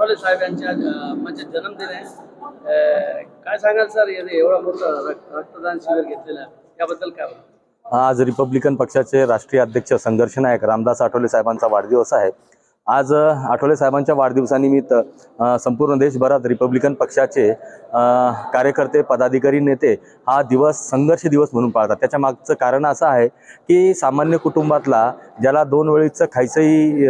आठवले साहेब यांच्या म्हणजे जन्मदिन आहे. काय सांगाल सर, एवढा मोठा रक्तदान शिबिर घेतलेलं आहे याबद्दल काय बोलणार? आज रिपब्लिकन पक्षाचे राष्ट्रीय अध्यक्ष संघर्ष नायक रामदास आठवले साहेबांचा वाढदिवस आहे. आज आठवले साहेबांच्या वाढदिवसानिमित्त संपूर्ण देशभरात रिपब्लिकन पक्षाचे कार्यकर्ते, पदाधिकारी, नेते हा दिवस संघर्ष दिवस म्हणून पाळतात. त्याच्या मागचं कारण असं आहे की सामान्य कुटुंबातला, ज्याला 2 वेळीचं खायचंही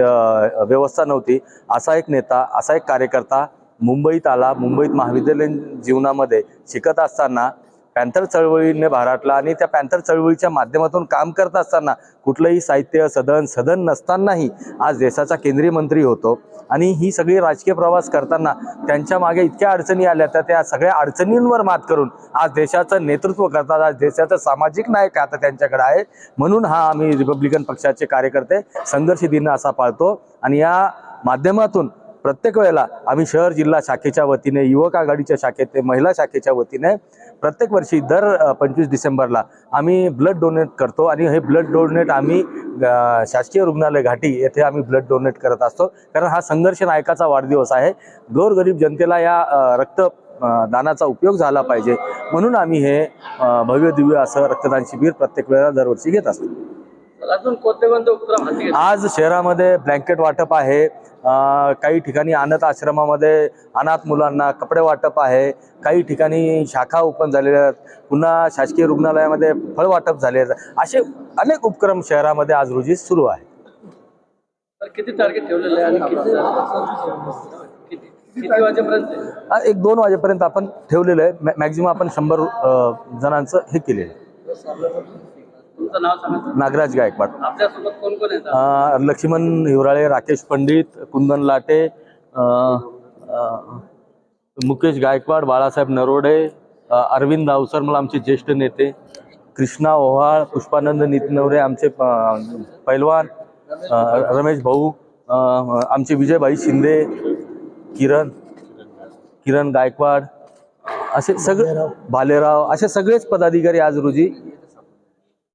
व्यवस्था नव्हती, असा एक नेता, असा एक कार्यकर्ता मुंबईत आला. मुंबईत महाविद्यालयीन जीवनामध्ये शिकत असताना पॅन्थर चळवळीने भाराटला आणि त्या पॅन्थर चळवळीच्या माध्यमातून काम करत असताना कुठलंही साहित्य सदन नसतानाही आज देशाचा केंद्रीय मंत्री होतो. आणि ही सगळी राजकीय प्रवास करताना त्यांच्या मागे इतक्या अडचणी आल्या, तर त्या सगळ्या अडचणींवर मात करून आज देशाचं नेतृत्व करतात. आज देशाचा सामाजिक नायक आता त्यांच्याकडे आहे. म्हणून हा आम्ही रिपब्लिकन पक्षाचे कार्यकर्ते संघर्ष दिन असा पाळतो. आणि या माध्यमातून प्रत्येक वेळेला आम्ही शहर जिल्हा शाखेच्या वतीने, युवक आघाडीच्या शाखेत, महिला शाखेच्या वतीने प्रत्येक वर्षी दर 25 डिसेंबरला आम्ही ब्लड डोनेट करतो. आणि हे ब्लड डोनेट आम्ही शासकीय रुग्णालय घाटी येथे आम्ही ब्लड डोनेट करत असतो. कारण हा संघर्ष नायकाचा वाढदिवस आहे. गोरगरीब जनतेला या रक्त दानाचा उपयोग झाला पाहिजे म्हणून आम्ही हे भव्य दिव्य असं रक्तदान शिबिर प्रत्येक वेळेला दरवर्षी घेत असतो. अजून कोणते उपक्रम हाती घेतले? आज शहरामध्ये ब्लँकेट वाटप आहे. काही ठिकाणी अनाथ आश्रमामध्ये अनाथ मुलांना कपडे वाटप आहे. काही ठिकाणी शाखा ओपन झालेल्या आहेत. पुन्हा शासकीय रुग्णालयामध्ये फळ वाटप झाले आहेत. असे अनेक उपक्रम शहरामध्ये आज रोजी सुरू आहे. तर किती टार्गेट ठेवलेलं आहे आणि किती वाजेपर्यंत? 1-2 वाजेपर्यंत आपण ठेवलेलं आहे. मॅक्झिमम आपण 100 जणांचं हे केलेलं आहे. तुमचं नाव सांगा. नागराज गायकवाड. आपल्यासोबत कोण कोण येतात? लक्ष्मण हिवराळे, राकेश पंडित, कुंदन लाटे, मुकेश गायकवाड, बाळासाहेब नरोडे, अरविंद अवसरमल आमचे ज्येष्ठ नेते, कृष्णा ओव्हाळ, पुष्पानंद नितनवरे आमचे पैलवान, रमेश भाऊ, आमचे विजयभाई शिंदे, किरण गायकवाड, असे सगळे, भालेराव, असे सगळेच पदाधिकारी आज रोजी